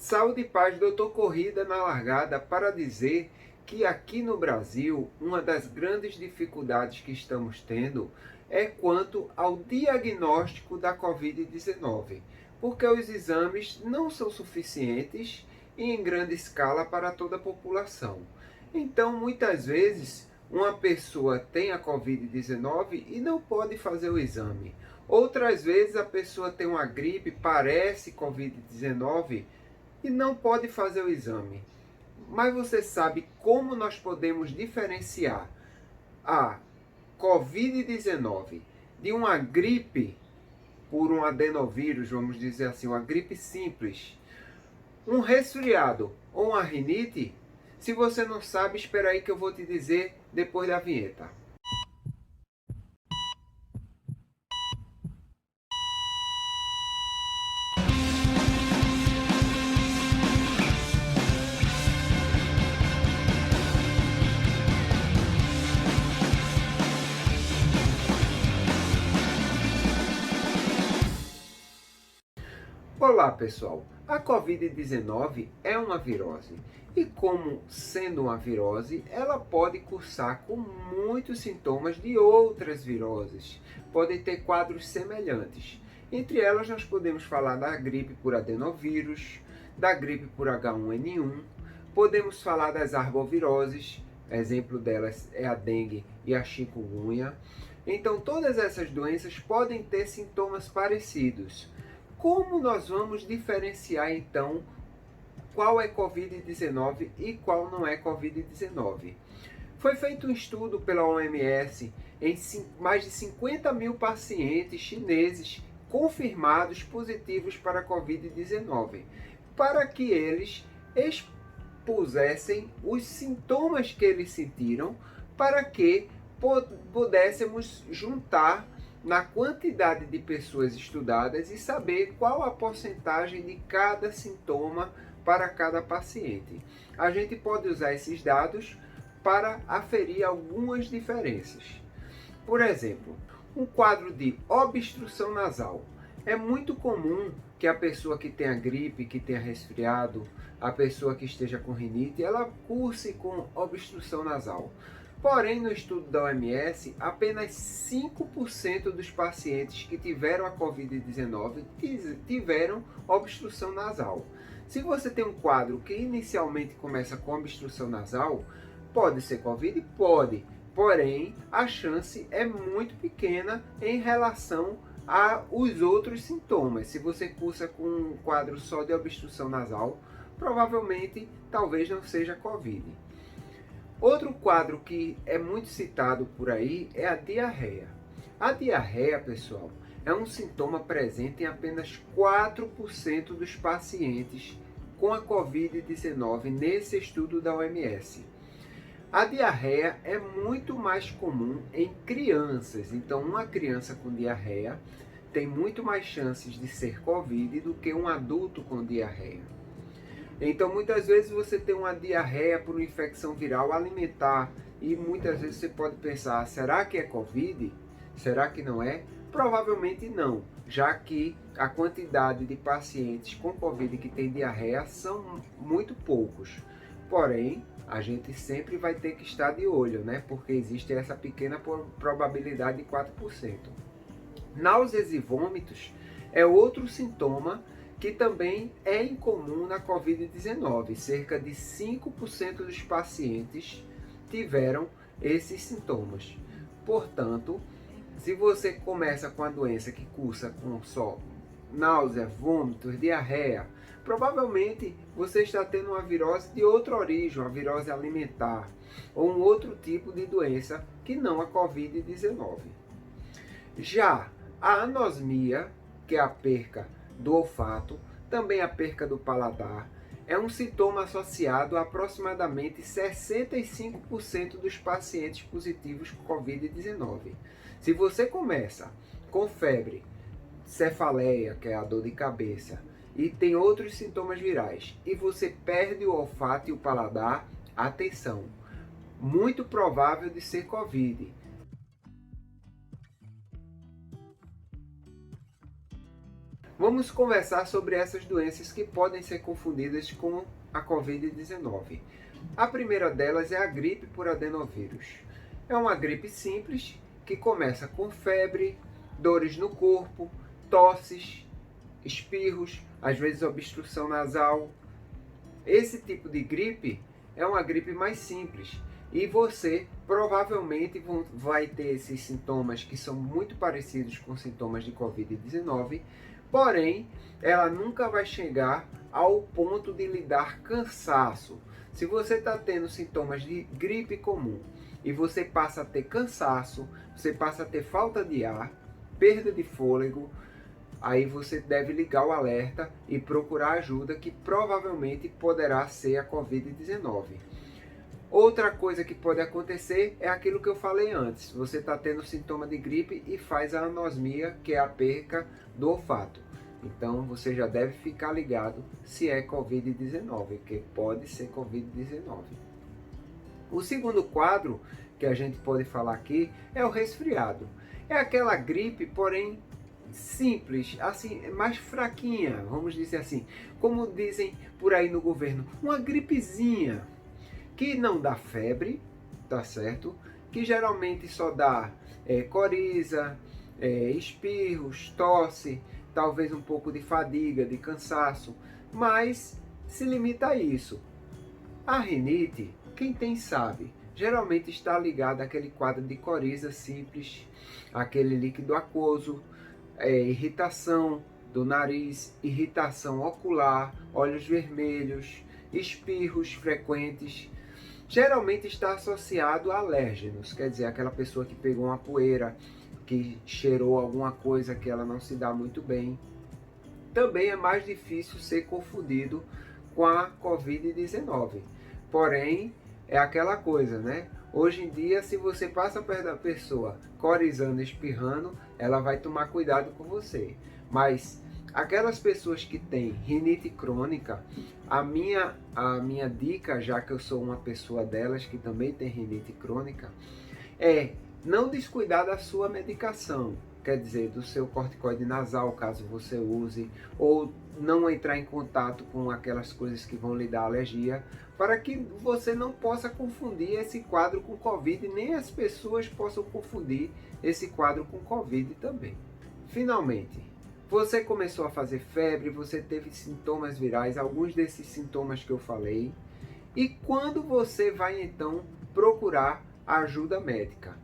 Saúde e paz, doutor Corrida na largada para dizer que aqui no Brasil, uma das grandes dificuldades que estamos tendo é quanto ao diagnóstico da Covid-19, porque os exames não são suficientes e em grande escala para toda a população. Então, muitas vezes, uma pessoa tem a Covid-19 e não pode fazer o exame. Outras vezes, a pessoa tem uma gripe, parece Covid-19 e não pode fazer o exame. Mas você sabe como nós podemos diferenciar a Covid-19 de uma gripe por um adenovírus, vamos dizer assim, uma gripe simples, um resfriado ou uma rinite? Se você não sabe, espera aí que eu vou te dizer depois da vinheta. Olá pessoal, a Covid-19 é uma virose e, como sendo uma virose, ela pode cursar com muitos sintomas de outras viroses, pode ter quadros semelhantes. Entre elas, nós podemos falar da gripe por adenovírus, da gripe por H1N1, podemos falar das arboviroses, exemplo delas é a dengue e a chikungunya. Então, todas essas doenças podem ter sintomas parecidos. Como nós vamos diferenciar então qual é Covid-19 e qual não é Covid-19? Foi feito um estudo pela OMS em mais de 50 mil pacientes chineses confirmados positivos para Covid-19, para que eles expusessem os sintomas que eles sentiram, para que pudéssemos juntar na quantidade de pessoas estudadas e saber qual a porcentagem de cada sintoma para cada paciente. A gente pode usar esses dados para aferir algumas diferenças. Por exemplo, um quadro de obstrução nasal. É muito comum que a pessoa que tenha gripe, que tenha resfriado, a pessoa que esteja com rinite, ela curse com obstrução nasal. Porém, no estudo da OMS, apenas 5% dos pacientes que tiveram a Covid-19 tiveram obstrução nasal. Se você tem um quadro que inicialmente começa com obstrução nasal, pode ser Covid? Pode. Porém, a chance é muito pequena em relação aos outros sintomas. Se você cursa com um quadro só de obstrução nasal, provavelmente talvez não seja Covid. Outro quadro que é muito citado por aí é a diarreia. A diarreia, pessoal, é um sintoma presente em apenas 4% dos pacientes com a Covid-19 nesse estudo da OMS. A diarreia é muito mais comum em crianças, então uma criança com diarreia tem muito mais chances de ser Covid do que um adulto com diarreia. Então, muitas vezes você tem uma diarreia por uma infecção viral alimentar e muitas vezes você pode pensar, será que é Covid? Será que não é? Provavelmente não, já que a quantidade de pacientes com Covid que tem diarreia são muito poucos. Porém, a gente sempre vai ter que estar de olho, né? Porque existe essa pequena probabilidade de 4%. Náuseas e vômitos é outro sintoma que também é incomum na Covid-19. Cerca de 5% dos pacientes tiveram esses sintomas. Portanto, se você começa com a doença que cursa com só náusea, vômitos, diarreia, provavelmente você está tendo uma virose de outra origem, uma virose alimentar, ou um outro tipo de doença que não a Covid-19. Já a anosmia, que é a perca do olfato, também a perca do paladar, é um sintoma associado a aproximadamente 65% dos pacientes positivos com Covid-19. Se você começa com febre, cefaleia, que é a dor de cabeça, e tem outros sintomas virais, e você perde o olfato e o paladar, atenção, muito provável de ser Covid. Vamos conversar sobre essas doenças que podem ser confundidas com a Covid-19. A primeira delas é a gripe por adenovírus. É uma gripe simples que começa com febre, dores no corpo, tosses, espirros, às vezes obstrução nasal. Esse tipo de gripe é uma gripe mais simples e você provavelmente vai ter esses sintomas que são muito parecidos com sintomas de Covid-19, porém ela nunca vai chegar ao ponto de lhe dar cansaço. Se você está tendo sintomas de gripe comum e você passa a ter cansaço, você passa a ter falta de ar, perda de fôlego, aí você deve ligar o alerta e procurar ajuda, que provavelmente poderá ser a Covid-19. Outra coisa que pode acontecer é aquilo que eu falei antes. Você está tendo sintoma de gripe e faz a anosmia, que é a perca do olfato. Então você já deve ficar ligado se é Covid-19, que pode ser Covid-19. O segundo quadro que a gente pode falar aqui é o resfriado. É aquela gripe, porém simples, assim, mais fraquinha, vamos dizer assim, como dizem por aí no governo, uma gripezinha, que não dá febre, tá certo? Que geralmente só dá coriza, espirros, tosse, talvez um pouco de fadiga, de cansaço, mas se limita a isso. A rinite, quem tem sabe, geralmente está ligada àquele quadro de coriza simples, aquele líquido aquoso, irritação do nariz, irritação ocular, olhos vermelhos, espirros frequentes. Geralmente está associado a alérgenos, quer dizer, aquela pessoa que pegou uma poeira, que cheirou alguma coisa que ela não se dá muito bem. Também é mais difícil ser confundido com a Covid-19. Porém, é aquela coisa, né? Hoje em dia, se você passa perto da pessoa corizando, espirrando, ela vai tomar cuidado com você. Mas aquelas pessoas que têm rinite crônica, a minha dica, já que eu sou uma pessoa delas que também tem rinite crônica, é não descuidar da sua medicação. Quer dizer, do seu corticoide nasal, caso você use, ou não entrar em contato com aquelas coisas que vão lhe dar alergia, para que você não possa confundir esse quadro com Covid, nem as pessoas possam confundir esse quadro com Covid também. Finalmente, você começou a fazer febre, você teve sintomas virais, alguns desses sintomas que eu falei, e quando você vai então procurar ajuda médica?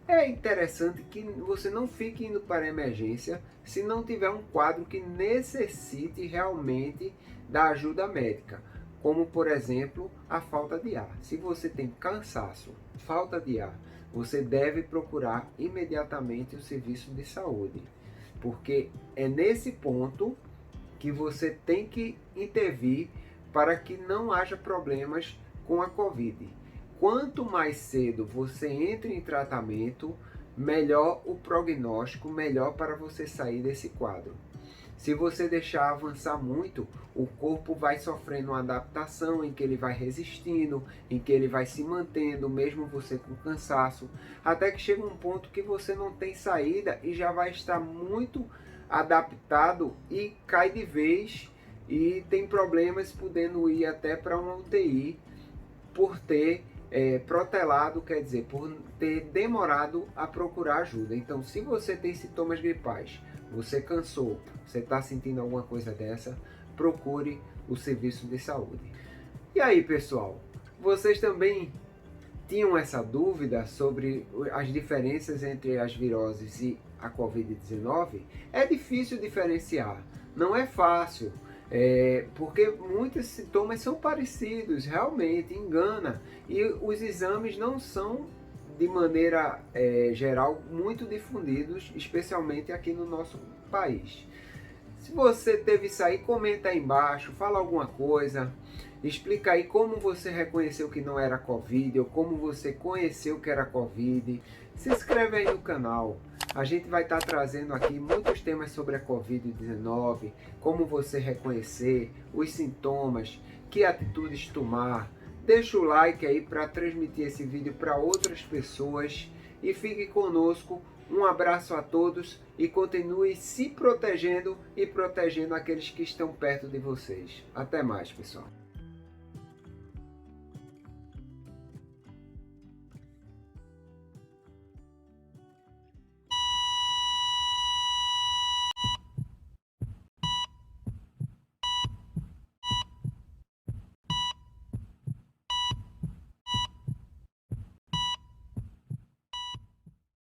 É interessante que você não fique indo para a emergência se não tiver um quadro que necessite realmente da ajuda médica, como por exemplo a falta de ar. Se você tem cansaço, falta de ar, você deve procurar imediatamente o serviço de saúde, porque é nesse ponto que você tem que intervir para que não haja problemas com a Covid. Quanto mais cedo você entra em tratamento, melhor o prognóstico, melhor para você sair desse quadro. Se você deixar avançar muito, o corpo vai sofrendo uma adaptação em que ele vai resistindo, em que ele vai se mantendo, mesmo você com cansaço, até que chega um ponto que você não tem saída e já vai estar muito adaptado e cai de vez e tem problemas podendo ir até para uma UTI por ter protelado, quer dizer, por ter demorado a procurar ajuda. Então, se você tem sintomas gripais, você cansou, você está sentindo alguma coisa dessa, procure o serviço de saúde. E aí, pessoal, vocês também tinham essa dúvida sobre as diferenças entre as viroses e a Covid-19? É difícil diferenciar, não é fácil. Porque muitos sintomas são parecidos, realmente, engana. E os exames não são, de maneira geral, muito difundidos, especialmente aqui no nosso país. Se você teve isso aí, comenta aí embaixo, fala alguma coisa, explica aí como você reconheceu que não era Covid, ou como você conheceu que era Covid. Se inscreve aí no canal. A gente vai estar trazendo aqui muitos temas sobre a Covid-19, como você reconhecer, os sintomas, que atitudes tomar. Deixa o like aí para transmitir esse vídeo para outras pessoas e fique conosco Um abraço a todos e continue se protegendo e protegendo aqueles que estão perto de vocês. Até mais, pessoal.